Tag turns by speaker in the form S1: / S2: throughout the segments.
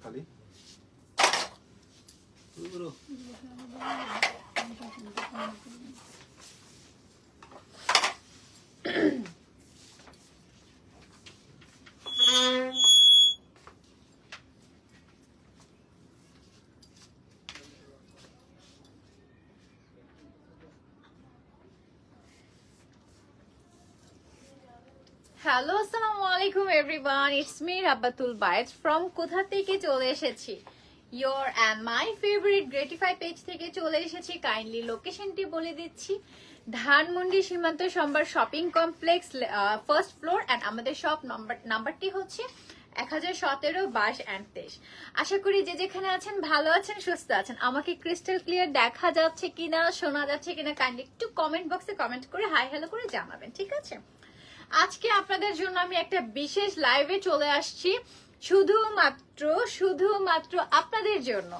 S1: খালি পুরো
S2: হ্যালো আসসালামু আলাইকুম এভরিওয়ান, ইটস মি রাব্বাতুল বাইট ফ্রম কোথা থেকে চলে এসেছি, your and my favourite Gratify page থেকে চলে এসেছি। কাইন্ডলি লোকেশনটি বলে দিচ্ছি, Dhanmondi Shimanto Shambhar shopping complex, first floor, and আমাদের শপ নাম্বারটি হচ্ছে 1017-22-23। আশা করি যে যেখানে আছেন ভালো আছেন, সুস্থ আছেন। আমাকে ক্রিস্টাল ক্লিয়ার দেখা যাচ্ছে কিনা, শোনা যাচ্ছে কিনা, কাইন্ডলি একটু কমেন্ট বক্সে কমেন্ট করে হাই হ্যালো করে জানাবেন, ঠিক আছে? আজকে আপনাদের জন্য আমি একটা বিশেষ লাইভে চলে আসছি, শুধুমাত্র আপনাদের জন্য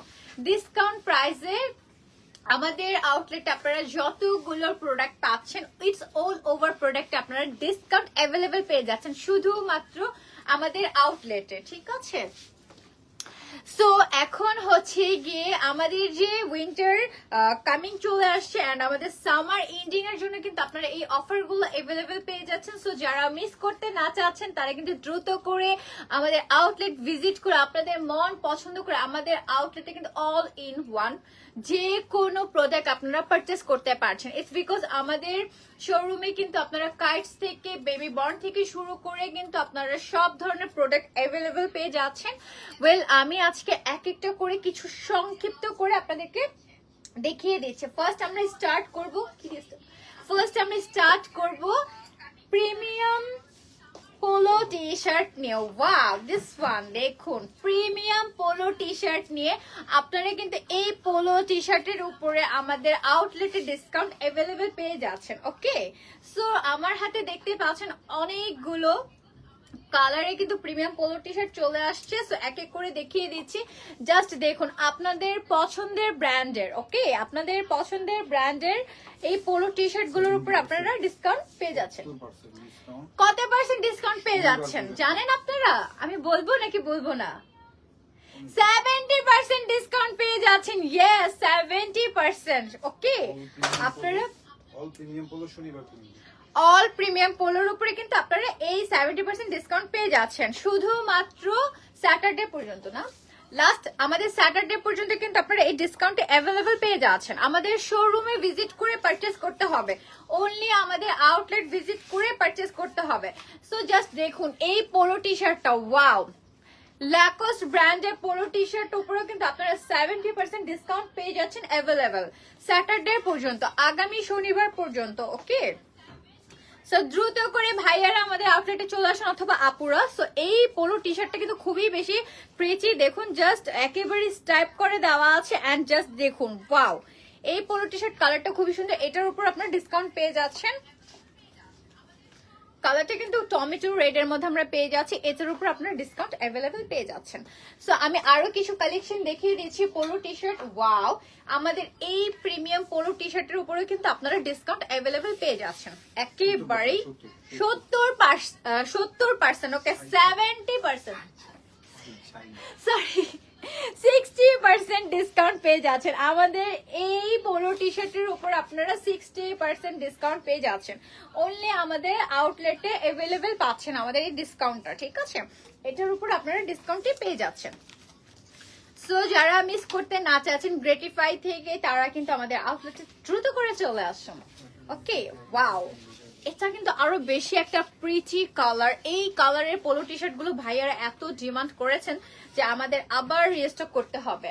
S2: ডিসকাউন্ট প্রাইসে আমাদের আউটলেটে আপনারা যতগুলো প্রোডাক্ট পাচ্ছেন, ইটস অল ওভার প্রোডাক্ট আপনারা ডিসকাউন্ট অ্যাভেলেবেল পেয়ে যাচ্ছেন শুধুমাত্র আমাদের আউটলেটে, ঠিক আছে? সো এখন হচ্ছে গিয়ে আমাদের যে উইন্টার কামিং চলে আসছে অ্যান্ড আমাদের সামার এন্ডিং এর জন্য কিন্তু আপনারা এই অফারগুলো অ্যাভেলেবেল পেয়ে যাচ্ছেন। সো যারা মিস করতে না চাচ্ছেন তারা কিন্তু দ্রুত করে আমাদের আউটলেট ভিজিট করে আপনাদের মন পছন্দ করে আমাদের আউটলেটে কিন্তু অল ইন ওয়ান যে কোনো প্রোডাক্ট আপনারা পারচেস করতে পারছেন। ইটস বিকজ আমাদের শোরুমে কিন্তু আপনারা কাইটস থেকে বেবি বর্ন থেকে শুরু করে কিন্তু আপনারা সব ধরনের প্রোডাক্ট অ্যাভেলেবেল পেয়ে যাচ্ছেন। ওয়েল, আমি আজকে এক একটা করে কিছু সংক্ষিপ্ত করে আপনাদেরকে দেখিয়ে দিচ্ছি। ফার্স্ট আমরা স্টার্ট করব প্রিমিয়াম পোলো টি শার্ট নিয়ে। ওয়াও, দিস ওয়ান দেখুন, প্রিমিয়াম পোলো টি শার্ট নিয়ে আপনারা কিন্তু এই পোলো টি শার্টের উপরে আমাদের আউটলেটে ডিসকাউন্ট অ্যাভেলেবেল পেয়ে যাচ্ছেন। ওকে, সো আমার হাতে দেখতে পাচ্ছেন অনেকগুলো কালারে কিন্তু প্রিমিয়াম পোলো টি শার্ট চলে আসছে। সো এক এক করে দেখিয়ে দিচ্ছি। জাস্ট দেখুন আপনাদের পছন্দের ব্র্যান্ডের, ওকে, আপনাদের পছন্দের ব্র্যান্ডের এই পোলো টি শার্ট গুলোর উপর আপনারা ডিসকাউন্ট পেয়ে যাচ্ছেন। কত পার্সেন্ট ডিসকাউন্ট পেয়ে যাচ্ছেন জানেন আপনারা? আমি বলবো নাকি বলবো না? 70% ডিসকাউন্ট পেয়ে যাচ্ছেন। ইয়েস, 70%। ওকে, আপনারা অল প্রিমিয়াম পোলোর উপরে কিন্তু আপনারা এই 70% ডিসকাউন্ট পেয়ে যাচ্ছেন শুধুমাত্র স্যাটারডে পর্যন্ত, না লাস্ট আমাদের স্যাটারডে পর্যন্ত কিন্তু আপনারা এই ডিসকাউন্টে অ্যাভেলেবেল পেয়ে যাচ্ছেন। আমাদের শোরুমে ভিজিট করে পারচেস করতে হবে, অনলি আমাদের আউটলেট ভিজিট করে পারচেস করতে হবে। সো জাস্ট দেখুন এই পোলো টি শার্টটা, ওয়াও, ল্যাকোস্ট ব্র্যান্ডের পোলো টি শার্ট উপরেও কিন্তু আপনারা 70% ডিসকাউন্ট পেয়ে যাচ্ছেন অ্যাভেলেবেল স্যাটারডে পর্যন্ত, আগামী শনিবার পর্যন্ত। ওকে, সো দ্রুত করে ভাইয়ারা আমাদের আউটলেটে চলে আসেন অথবা আপুরা। সো এই পোলো টি শার্টটা কিন্তু খুবই বেশি প্রিচি, দেখুন জাস্ট একেবারে স্টাইপ করে দেওয়া আছে অ্যান্ড জাস্ট দেখুন, ওয়াও, এই পোলো টি শার্ট কালারটা খুবই সুন্দর। এটার উপর আপনারা ডিসকাউন্ট পেয়ে যাচ্ছেন। কালারটা কিন্তু টমেটো রেড এর মধ্যে আমরা পেয়ে যাচ্ছি, এটার উপর আপনারা ডিসকাউন্ট অ্যাভেলেবেল পেয়ে যাচ্ছেন। সো আমি আরো কিছু কালেকশন দেখিয়ে দিচ্ছি পোলো টি শার্ট। ওয়াও, আমাদের এই প্রিমিয়াম পোলো টি শার্টের উপরেও কিন্তু আপনারা ডিসকাউন্ট অ্যাভেলেবেল পেয়ে যাচ্ছেন একেবারেই 70%। ওকে, 70%, সরি 60% ডিসকাউন্ট পেয়ে যাচ্ছেন। আমাদের এই পোলো টি শার্টের উপর আপনারা 60% ডিসকাউন্ট পেয়ে যাচ্ছেন, অনলি আমাদের আউটলেটে অ্যাভেলেবেল পাচ্ছেন আমাদের এই ডিসকাউন্টটা, ঠিক আছে? এটার উপর আপনারা ডিসকাউন্টই পেয়ে যাচ্ছেন। সো যারা মিস করতে না চাচ্ছেন গ্রেটিফাই থেকে, তারা কিন্তু আমাদের আউটলেটে দ্রুত করে চলে আসুন। ওকে, ওয়াও, এটা কিন্তু আরো বেশি একটা প্রিটি কালার। এই কালারের পোলো টি শার্ট গুলো ভাইয়ারা এত ডিমান্ড করেছেন যে আমাদের আবার রিস্টক করতে হবে।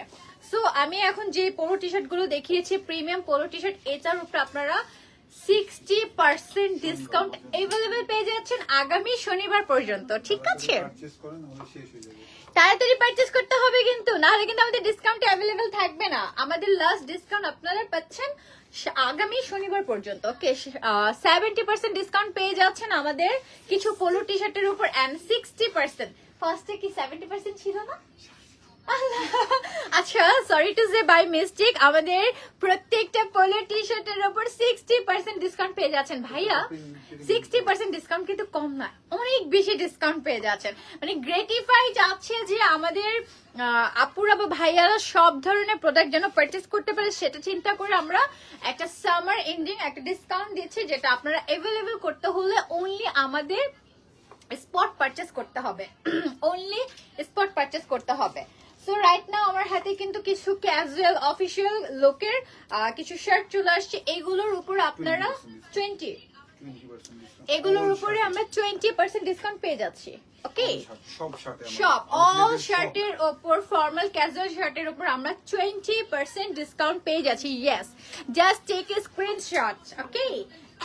S2: সো আমি এখন যে পোলো টি শার্ট গুলো দেখিয়েছি প্রিমিয়াম পোলো টি শার্ট, এটার উপর আপনারা 60% ডিসকাউন্ট অ্যাভেলেবেল পেয়ে যাচ্ছেন আগামী শনিবার পর্যন্ত, ঠিক আছে? তাড়াতাড়ি পারচেজ করতে হবে কিন্তু, নাহলে কিন্তু আমাদের ডিসকাউন্ট অ্যাভেলেবেল থাকবে না। আমাদের লাস্ট ডিসকাউন্ট আপনারা পাচ্ছেন আগামী শনিবার পর্যন্ত। ওকে, 70% ডিসকাউন্ট পেয়ে যাচ্ছেন আমাদের কিছু পোলো টি শার্টের উপর অ্যান্ড 60%। ফার্স্টে কি 70% ছিল না? আচ্ছা, sorry to say by mistake, আমাদের প্রত্যেকটা পোলো টি শার্টের উপর 60% ডিসকাউন্ট পেয়ে যাচ্ছেন ভাইয়া। 60% ডিসকাউন্ট কিন্তু কম না, অনেক বেশি ডিসকাউন্ট পেয়ে যাচ্ছেন। মানে গ্রেটিফাই যাচ্ছে যে আমাদের আপুরা বা ভাইয়ারা সব ধরনের প্রোডাক্ট যেন পারচেস করতে পারে, সেটা চিন্তা করে আমরা একটা সামার এন্ডিং একটা ডিসকাউন্ট দিচ্ছি, যেটা আপনারা অ্যাভেলেবল করতে হলে অনলি আমাদের স্পট পারচেস করতে হবে, অনলি স্পট পারচেস করতে হবে। সো রাইট নাও আমার হাতে কিন্তু কিছু ক্যাজুয়াল অফিসিয়াল লোকের কিছু শার্ট চলে আসছে, এগুলোর উপর আপনারা 20 এগুলোর উপরে আমরা 20% ডিসকাউন্ট পেয়ে যাচ্ছি। ওকে, সব অল শার্টের উপর, ফর্মাল ক্যাজুয়াল শার্টের উপর আমরা 20% ডিসকাউন্ট পেয়ে যাচ্ছি। Yes, just take a screenshot. Okay,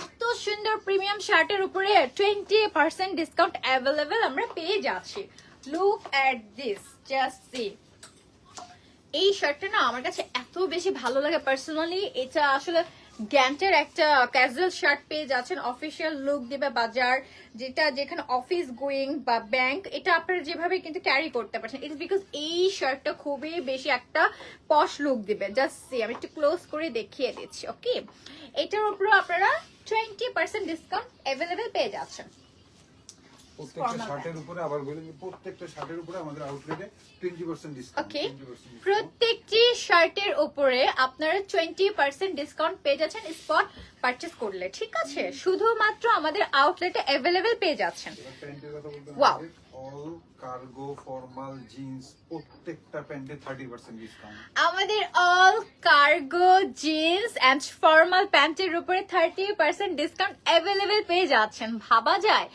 S2: এত সুন্দর প্রিমিয়াম শার্টের উপরে 20% ডিসকাউন্ট অ্যাভেলেবেল আমরা পেয়ে যাচ্ছি। Look at this, just see. এই শার্টটা না আমার কাছে এত বেশি ভালো লাগে পার্সোনালি। এটা আসলে গ্যান্টের একটা ক্যাজুয়াল শার্ট পেয়ে যাচ্ছেন, অফিসিয়াল লুক দিবে বাজার, যেটা যেখানে অফিস গোয়িং বা ব্যাংক, এটা আপনারা যেভাবে কিন্তু ক্যারি করতে পারছেন। ইটস বিকজ এই শার্টটা খুবই বেশি একটা পশ লুক দিবে। জাস্ট সি, আমি একটু ক্লোজ করে দেখিয়ে দিচ্ছি। ওকে, এটার উপরে আপনারা 20% ডিসকাউন্ট অ্যাভেলেবেল পেয়ে যাচ্ছেন।
S1: প্রত্যেকটা শার্টের উপরে আবার বলেন, প্রত্যেকটা শার্টের উপরে আমাদের আউটলেটে 20% ডিসকাউন্ট।
S2: ওকে, প্রত্যেকটি শার্টের উপরে আপনারা 20% ডিসকাউন্ট পেয়ে যাচ্ছেন স্পট পারচেজ করলে। ঠিক আছে, শুধুমাত্র আমাদের আউটলেটে অ্যাভেলেবেল পেয়ে যাচ্ছেন।
S1: প্যান্টের কথা বলতে
S2: wow,
S1: all cargo formal jeans প্রত্যেকটা প্যান্টে 30% ডিসকাউন্ট।
S2: আমাদের all cargo jeans and formal প্যান্টের উপরে 30% ডিসকাউন্ট অ্যাভেলেবেল পেয়ে যাচ্ছেন। ভাবা যায়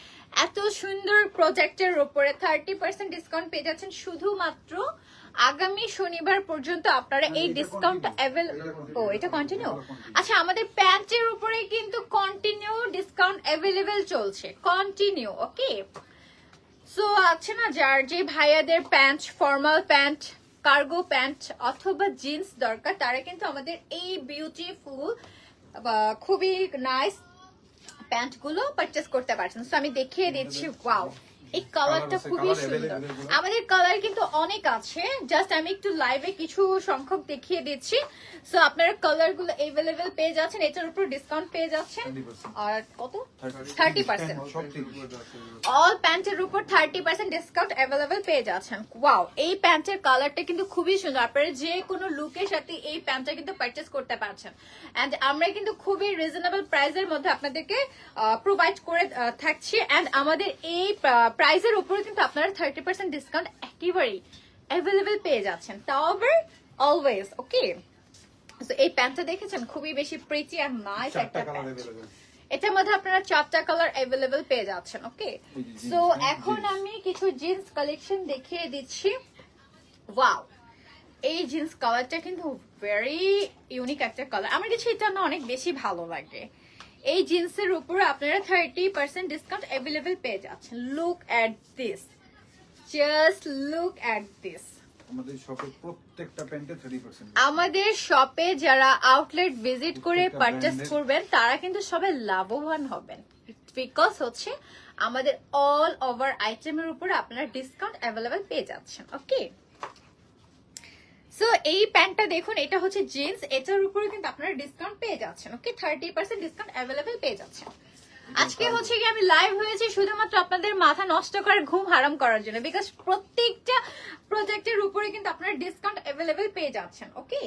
S2: এত সুন্দর প্রজেক্টের উপরে 30% ডিসকাউন্ট পেয়ে যাচ্ছেন শুধুমাত্র আগামী শনিবার পর্যন্ত আপনারা এই ডিসকাউন্ট ও এটা কন্টিনিউ। আচ্ছা, আমাদের প্যান্টের উপরে কিন্তু কন্টিনিউ ডিসকাউন্ট অ্যাভেলেবেল চলছে, কন্টিনিউ। ওকে, সো আছে না, যার যে ভাইয়াদের pant, formal pant, cargo pant অথবা জিন্স দরকার, তারা কিন্তু আমাদের এই বিউটিফুল খুবই নাইস প্যান্ট গুলো পারচেস করতে পারছেন। সো আমি দেখিয়ে দিচ্ছি। ওয়াও, এই কালারটা খুবই সুন্দর। আমাদের কালার কিন্তু অনেক আছে, জাস্ট আমি একটু লাইভে কিছু সংখ্যক দেখিয়ে দিচ্ছি। সো আপনারা কালার গুলো অ্যাভেলেবেল পেয়ে যাচ্ছেন, এটার উপর ডিসকাউন্ট পেয়ে যাচ্ছেন। আর কত? 30%। অল প্যান্টের উপর 30% ডিসকাউন্ট অ্যাভেলেবেল পেয়ে যাচ্ছেন। ওয়াও, এই প্যান্টের কালারটা কিন্তু খুবই সুন্দর। আপনারা যে কোনো লুকের সাথে এই প্যান্টটা কিন্তু পারচেস করতে পারছেন। এন্ড আমরা কিন্তু খুবই রিজনেবল প্রাইসের মধ্যে আপনাদেরকে প্রোভাইড করে থাকছি। এন্ড আমাদের এই প্রাইসের উপরে কিন্তু আপনারা 30% ডিসকাউন্ট একেবারেই অ্যাভেলেবেল পেয়ে যাচ্ছেন, তাও আবার অলওয়েজ। ওকে, তো এই প্যান্টটা দেখেছেন, খুবই বেশি প্রিটি আর নাইস একটা প্যান্ট। এটার মধ্যে আপনারা 4টা কালার অ্যাভেলেবেল পেয়ে যাচ্ছেন। ওকে, সো এখন আমি কিছু জিন্স কালেকশন দেখিয়ে দিচ্ছি। ওয়াও, এই জিন্স কালারটা কিন্তু ভেরি ইউনিক একটা কালার, আমার কাছে এটা না অনেক বেশি ভালো লাগে। এই জিন্সের উপরে আপনারা 30% ডিসকাউন্ট অ্যাভেলেবেল পেয়ে যাচ্ছেন। Look at this, just look at this.
S1: আমাদের শপে প্রত্যেকটা প্যান্টে 30%।
S2: আমাদের শপে যারা আউটলেট ভিজিট করে পারচেস করবেন তারা কিন্তু সবাই লাভবান হবেন, বিকজ হচ্ছে আমাদের অল ওভার আইটেমের উপরে আপনারা ডিসকাউন্ট অ্যাভেলেবেল পেয়ে যাচ্ছেন। ওকে, সো এই প্যান্টটা দেখুন, এটা হচ্ছে জিন্স, এটার উপরে কিন্তু আপনারা ডিসকাউন্ট পেয়ে যাচ্ছেন। ওকে, 30% ডিসকাউন্ট অ্যাভেলেবেল পেয়ে যাচ্ছেন। আজকে হচ্ছে কি আমি লাইভ হয়েছি শুধুমাত্র আপনাদের মাথা নষ্ট করার, ঘুম হারাম করার জন্য, বিকজ প্রত্যেকটা প্রজেক্টের উপরে কিন্তু আপনারা ডিসকাউন্ট অ্যাভেলেবেল পেয়ে যাচ্ছেন। ওকে,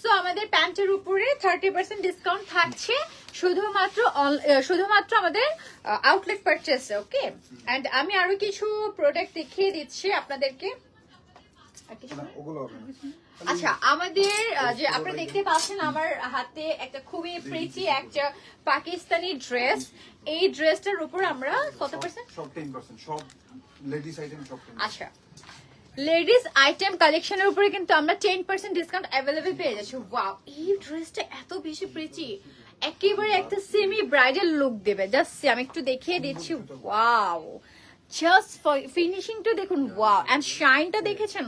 S2: সো আমাদের প্যান্টের উপরে 30% ডিসকাউন্ট থাকছে শুধুমাত্র আমাদের আউটলেট পারচেসে। ওকে, এন্ড আমি আরো কিছু প্রোডাক্ট দেখিয়ে দিচ্ছি আপনাদেরকে। আচ্ছা, আমাদের যে আপনারা দেখতে পাচ্ছেন আমার হাতে একটা খুবই প্রিটি একটা পাকিস্তানি ড্রেস। এই ড্রেসটার উপর আমরা কত পার্সেন্ট?
S1: সব 10%, সব লেডিস আইটেম সব 10%।
S2: আচ্ছা, লেডিস আইটেম কালেকশনের উপরে কিন্তু আমরা 10% ডিসকাউন্ট অ্যাভেলেবেল পেয়ে যাচ্ছি। ওয়াও, এই ড্রেসটা এত বেশি প্রিটি, একেবারে একটা সেমি ব্রাইডাল লুক দেবে। জাস্ট আমি একটু দেখিয়ে দিচ্ছি। ওয়াও, জাস্ট ফিনিশিংটা দেখুন। ওয়াও, এন্ড শাইনটা দেখেছেন?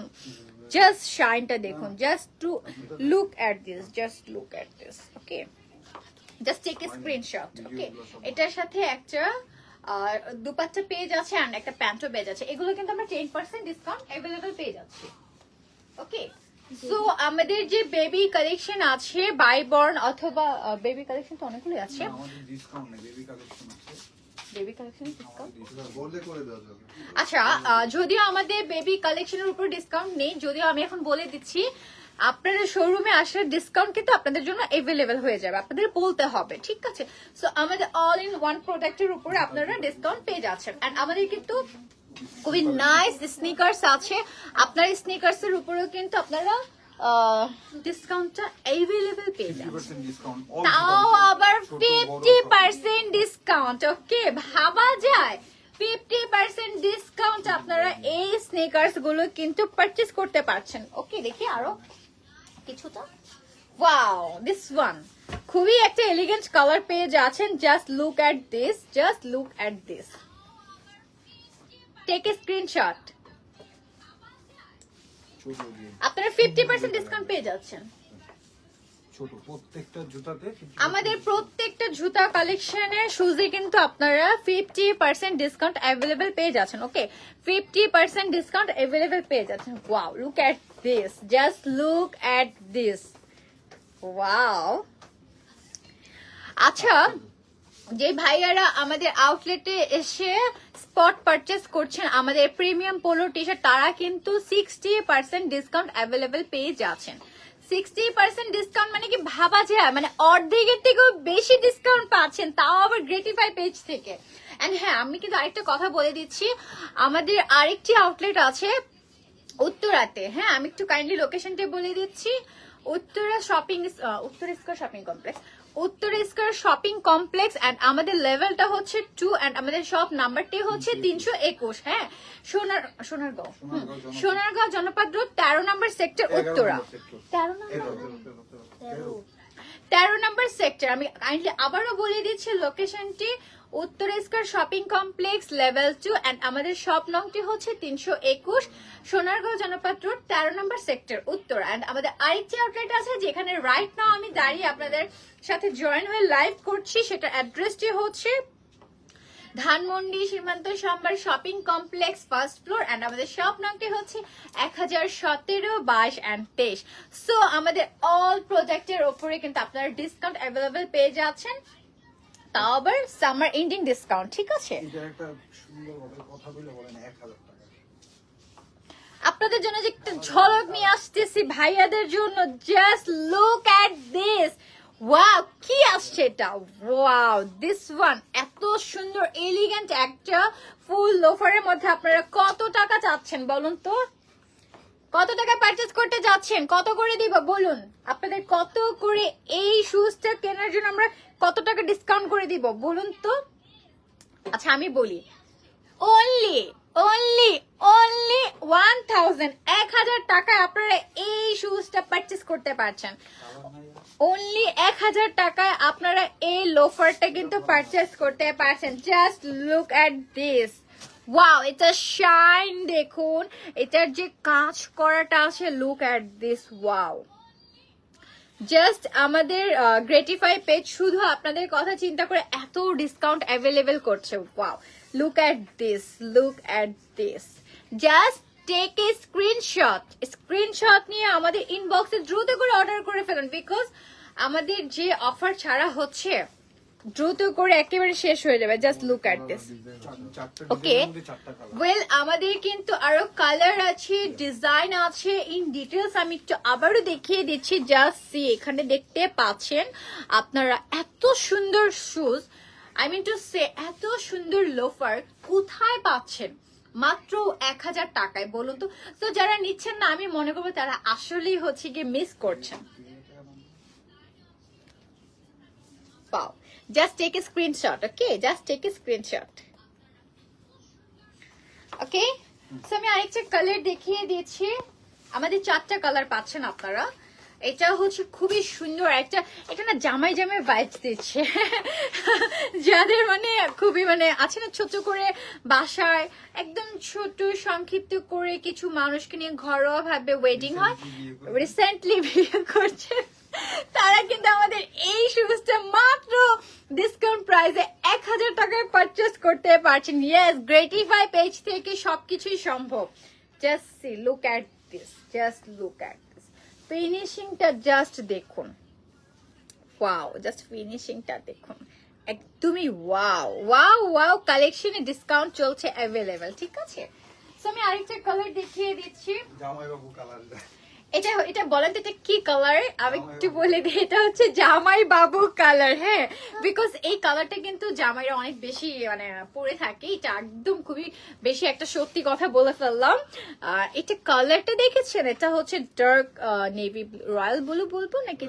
S2: জাস্ট শাইনটা দেখুন। Just to look at this, just look at this. Okay, just take a screenshot. Okay, এটার সাথে একটা দুপাট্টা পেয়ে যাচ্ছে আর একটা প্যান্টও পেয়ে যাচ্ছে। এগুলো কিন্তু আমরা 10% ডিসকাউন্ট অ্যাভেলেবেল পেয়ে যাচ্ছি। ওকে সো আমাদের যে বেবি কালেকশন আছে বাইবর্ন অথবা বেবি কালেকশন তো অনেকগুলো আছে
S1: আমাদের ডিসকাউন্ট নেই, বেবি কালেকশন আছে।
S2: বেবি কালেকশন ডিসকাউন্ট
S1: বললে করে দেওয়া যাবে।
S2: আচ্ছা যদিও আমাদের বেবি কালেকশনের উপর ডিসকাউন্ট নেই, যদিও আমি এখন বলে দিচ্ছি আপনারা শোরুমে আসলে ডিসকাউন্ট কিন্তু আপনাদের জন্য अवेलेबल হয়ে যাবে, আপনাদের বলতে হবে, ঠিক আছে? সো আমাদের অল ইন ওয়ান প্রোডাক্টের উপরে আপনারা ডিসকাউন্ট পেয়ে যাচ্ছেন। এন্ড আমাদের কিন্তু খুবই নাইস স্নিকার্স আছে, আপনার স্নিকার্স এর উপরেও কিন্তু আপনারা ডিসকাউন্টটা अवेलेबल পেয়ে যাবেন,
S1: 50% ডিসকাউন্ট,
S2: তাও আবার 50% ডিসকাউন্ট। ওকে, ভাবা যায় 50% ডিসকাউন্ট আপনারা এই স্নিকার্স গুলো কিন্তু পারচেজ করতে পারছেন। ওকে, দেখি আরো কিছুটা। ওয়াও, দিস ওয়ান খুবই একটা এলিগেন্ট কালার পেয়ে যাচ্ছেন। Just look at this, just look at this, take a screenshot.
S1: ছোট দিয়ে
S2: আপনারা 50% ডিসকাউন্ট পেয়ে যাচ্ছেন
S1: ছোট প্রত্যেকটা জুতাতে 50%
S2: আমাদের প্রত্যেকটা জুতা কালেকশনের শুজে কিন্তু আপনারা 50% ডিসকাউন্ট अवेलेबल পেয়ে যাচ্ছেন। ওকে, 50% ডিসকাউন্ট अवेलेबल পেয়ে যাচ্ছেন। Wow, look at this, just look at this, wow. আচ্ছা, যে ভাইয়ারা আমাদের আউটলেটে এসে স্পট পারচেজ করছেন আমাদের প্রিমিয়াম পোলো টি শার্ট, তারা কিন্তু 60% ডিসকাউন্ট अवेलेबल পেয়ে যাচ্ছেন। 60% ডিসকাউন্ট মানে কি ভাবা যায়, মানে অর্ধেকের থেকেও বেশি ডিসকাউন্ট পাচ্ছেন, তাও আবার গ্রেটিফাই পেজ থেকে। এন্ড হ্যাঁ, আমি কিন্তু আরেকটা কথা বলে দিচ্ছি, আমাদের আরেকটি আউটলেট আছে উত্তরাতে। হ্যাঁ, আমি একটু কাইন্ডলি লোকেশনটা বলে দিচ্ছি। Uttara square shopping complex, Uttara square shopping complex. And আমাদের লেভেলটা হচ্ছে 2 এন্ড আমাদের শপ নাম্বারটি হচ্ছে 321। হ্যাঁ, সোনারগাঁও জনপদ রোড 13 নম্বর সেক্টর, উত্তরা 13 নম্বর সেক্টর। আমি কাইন্ডলি আবারও বলে দিচ্ছি লোকেশনটি Uttara square shopping complex level 2 and আমাদের শপ নম্বরটি হচ্ছে 321, সোনারগাঁও জনপদ রোড 13 নম্বর সেক্টর, উত্তরা। এন্ড আমাদের আরেকটি আউটলেট আছে যেখানে রাইট নাও আমি দাঁড়িয়ে আপনাদের সাথে জয়েন হয়ে লাইভ করছি, সেটা অ্যাড্রেসটি হচ্ছে Dhanmondi Shimanto Shambhar shopping complex first floor and আমাদের শপ নামটি হচ্ছে 1017, 22 এন্ড 23। সো আমাদের অল প্রোডাক্টের উপরে কিন্তু আপনারা ডিসকাউন্ট अवेलेबल পেয়ে যাচ্ছেন, তাও আবার সামার এন্ডিং ডিসকাউন্ট, ঠিক আছে?
S1: এটা একটা সুন্দর কথা বলে বলেন 1000 টাকা।
S2: আপনাদের জন্য যে একটা ঝলক নিয়ে আসতেছি ভাইয়াদের জন্য, just look at this. Wow, কি আসছে এটা? ওয়াও, দিস ওয়ান এত সুন্দর এলিগেন্ট একটা ফুল লোফারের মধ্যে আপনারা কত টাকা চাচ্ছেন বলুন তো? কত টাকা পারচেজ করতে যাচ্ছেন? কত করে দিব বলুন? আপনাদের কত করে এই শুজটা কেনার জন্য আমরা কত টাকা ডিসকাউন্ট করে দিব বলুন তো? আচ্ছা আমি বলি, only 1000 টাকা আপনারা এই শুজটা পারচেজ করতে পারছেন। only 1000 টাকায় আপনারা এই লোফারটা কিন্তু পারচেজ করতে পারছেন। Just look at this, wow, এটা শাইন দেখুন, এটার যে কাজ করাটা আছে, look at this, wow. Just আমাদের গ্রেটিফাই পেজ শুধু আপনাদের কথা চিন্তা করে এত ডিসকাউন্ট अवेलेबल করছে। Wow, look at this, look at this, just take a screenshot নিয়ে আমাদের ইনবক্সে দ্রুত করে অর্ডার করে ফেলুন, বিকজ আমাদের যে অফার ছাড়া হচ্ছে দ্রুত করে একেবারে শেষ হয়ে যাবে। Just look at this. Okay, well আমাদের কিন্তু আরো কালার আছে, ডিজাইন আছে, ইন ডিটেলস আমি একটু আবারও দেখিয়ে দিচ্ছি। জাস্ট সি, এখানে দেখতে পাচ্ছেন আপনারা এত সুন্দর shoes, I mean to say এত সুন্দর লোফার কোথায় পাচ্ছেন? মাত্র 1000 টাকায় বলুন তো। তো যারা নিচ্ছেন না, আমি মনে করবো তারা আসলেই হচ্ছে গিয়ে মিস করছেন। পাও, just take a screenshot, okay? Just take a screenshot. Okay? So আমি আরেকটা কালার দেখিয়ে দিচ্ছি। আমাদের 4টা কালার পাচ্ছেন আপনারা। এটা হচ্ছে খুবই সুন্দর একটা, এটা না জামাই ভাইবস দিচ্ছে। যাদের মানে খুবই মানে আছে না, ছোট করে বাসায় একদম ছোট সংক্ষিপ্ত করে কিছু মানুষকে নিয়ে ঘরোয়া ভাবে ওয়েডিং হয়, রিসেন্টলি বিয়ে করছে, তারা কিন্তু আমাদের এই শুজটা মাত্র ডিসকাউন্ট প্রাইসে 1000 টাকায় পারচেজ করতে পারছেন। ইয়েস, গ্রেটিফাই পেজ থেকে সবকিছুই সম্ভব, just see, look at this, just look at this, ফিনিশিংটা জাস্ট দেখুন, ওয়াও, জাস্ট ফিনিশিংটা দেখুন, একদমই ওয়াও ওয়াও ওয়াও। কালেকশনে ডিসকাউন্ট চলছে অ্যাভেলেবেল, ঠিক আছে? সো আমি আরেকটা কালার দেখিয়ে দিচ্ছি।
S1: জামাইবাবু কালার,
S2: এটা এটা বলেন তো এটা কি কালার? আমি একটু বলে দিই, এটা হচ্ছে জামাই বাবু কালার। হ্যাঁ, বিকজ এই কালারটা কিন্তু জামাইরা অনেক বেশি মানে পরে থাকে, এটা একদম খুবই বেশি একটা সত্যি কথা বলে ফেললাম। আর এটা কালারটা দেখেছেন, এটা হচ্ছে ডার্ক নেভি রয়্যাল ব্লু বলবো নাকি?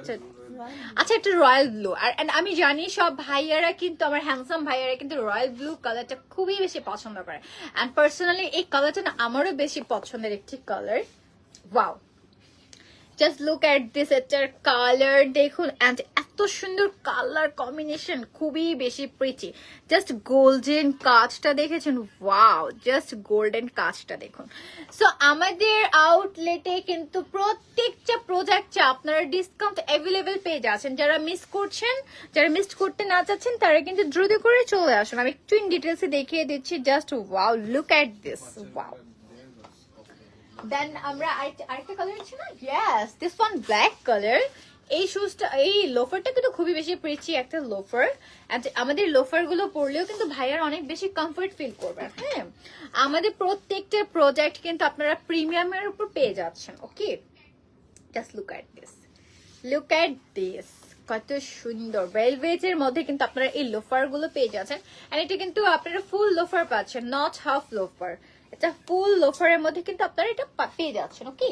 S2: আচ্ছা, একটা রয়্যাল ব্লু। আর আমি জানি সব ভাইয়ারা কিন্তু, আমার হ্যান্ডসাম ভাইয়ারা কিন্তু রয়্যাল ব্লু কালারটা খুবই বেশি পছন্দ করে। অ্যান্ড পার্সোনালি এই কালারটা না আমারও বেশি পছন্দের একটি colour. Wow, just look at this, এটার কালার দেখুন, অ্যান্ড এত সুন্দর কালার কম্বিনেশন, খুবই বেশি প্রিটি। জাস্ট গোল্ডেন কাজটা দেখেছেন, ওয়াও, জাস্ট গোল্ডেন কাজটা দেখুন। সো আমাদের আউটলেটে কিন্তু প্রত্যেকটা প্রোডাক্টে আপনারা ডিসকাউন্ট অ্যাভেলেবেল পেয়ে যাচ্ছেন। যারা মিস করছেন, যারা মিস করতে না চাচ্ছেন, তারা কিন্তু দ্রুত করে চলে আসুন। আমি একটু ইন ডিটেলসে দেখিয়ে দিচ্ছি, just wow, look at this, wow. Then আমরা আরেকটা কালার আছে না, yes, this one black colour. এই শুজটা, এই লোফারটা কিন্তু খুবই বেশি প্রিচি একটা লোফার। আমাদের লোফার গুলো পরলেও কিন্তু ভাইয়ার অনেক বেশি কমফোর্ট ফিল করবেন। হ্যাঁ, আমাদের প্রত্যেকটা প্রোডাক্ট কিন্তু আপনারা প্রিমিয়ামের উপর পেয়ে যাচ্ছেন। Okay, just look at this, look at this, কত সুন্দর ভেলভেটের মধ্যে কিন্তু আপনারা এই লোফার গুলো পেয়ে যাচ্ছেন। এন্ড এটা কিন্তু আপনারা ফুল লোফার পাচ্ছেন, নট হাফ লোফার। এটা ফুল লোফারের মধ্যে কিন্তু আপনারা এটা পেয়ে যাচ্ছেন। ওকে,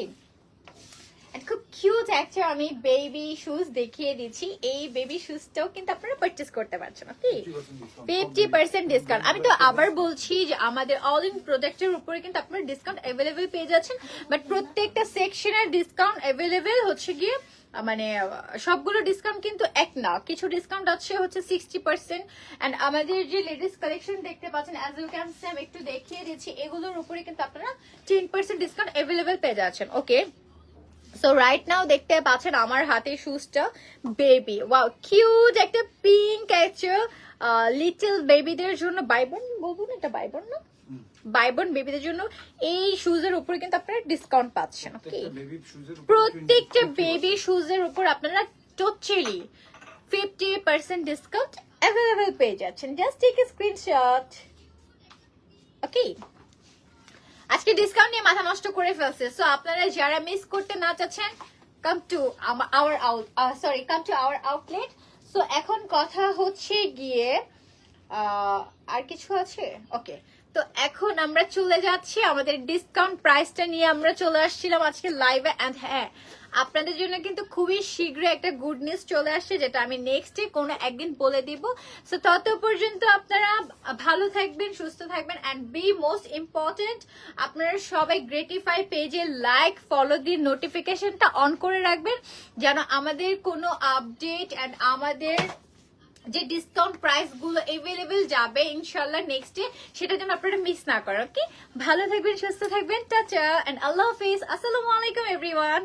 S2: খুব কিউট একটা আমি বেবি শুজ দেখিয়ে দিচ্ছি। এই বেবি শুজটাও কিন্তু আপনারা পারচেজ করতে পারছেন। ওকে, 50% ডিসকাউন্ট। আমি তো আবার বলছি যে আমাদের অল ইন প্রোডাক্টের উপরে কিন্তু আপনারা ডিসকাউন্ট অ্যাভেলেবেল পেয়ে যাচ্ছেন, বাট প্রত্যেকটা সেকশনের ডিসকাউন্ট অ্যাভেলেবেল হচ্ছে গিয়ে মানে সবগুলো ডিসকাউন্ট কিন্তু এক না, কিছু ডিসকাউন্ট আছে হচ্ছে 60%। এন্ড আমাদের যে লেডিস কালেকশন দেখতে পাচ্ছেন, অ্যাজ ইউ ক্যান সি, আমি একটু দেখিয়ে দিচ্ছি, এগুলোর উপরে কিন্তু আপনারা 10% ডিসকাউন্ট অ্যাভেলেবেল পেয়ে যাচ্ছেন। ওকে, সো রাইট নাও দেখতে পাচ্ছেন আমার হাতে শুজটা বেবি, ওয়াও, কিউট একটা পিঙ্ক একটা লিটল বেবিদের জন্য, বাইবন বলবো না, এটা বাইবন না, বাইবন বেবিদের জন্য এই শুজের উপরে কিন্তু আপনারা ডিসকাউন্ট পাচ্ছেন। ওকে, প্রত্যেকটা বেবি শুজের উপর আপনারা টোটালি 50% ডিসকাউন্ট অ্যাভেলেবেল পেয়ে যাচ্ছেন। Just take a screenshot. Okay, আজকে ডিসকাউন্ট নিয়ে মাথা নষ্ট করে ফেলছে। সো আপনারা যারা মিস করতে না চাচ্ছেন, come to our outlet. So এখন কথা হচ্ছে গিয়ে আর কিছু আছে? ওকে, তো এখন আমরা চলে যাচ্ছি আমাদের ডিসকাউন্ট প্রাইসটা নিয়ে। আমরা চলে আসছিলাম আজকে লাইভে। এন্ড হ্যাঁ, আপনাদের জন্য কিন্তু খুবই শীঘ্রই একটা গুড নিউজ চলে আসছে, যেটা আমি নেক্সট ডে কোনো একদিন বলে দিব। সো তত পর্যন্ত আপনারা ভালো থাকবেন, সুস্থ থাকবেন, অ্যান্ড বি মোস্ট ইম্পর্টেন্ট, আপনারা সবাই গ্রেটিফাই পেজে লাইক, ফলো দিয়ে নোটিফিকেশনটা অন করে রাখবেন, যেন আমাদের কোনো আপডেট অ্যান্ড আমাদের যে ডিসকাউন্ট প্রাইস গুলো এভেলেবেল যাবে ইনশাল্লাহ নেক্সট ডে, সেটা যেন আপনারা মিস না করেন। ওকে, ভালো থাকবেন, সুস্থ থাকবেন, টাটা এন্ড আল্লাহ হাফিজ, আসসালামু আলাইকুম এভরিওয়ান।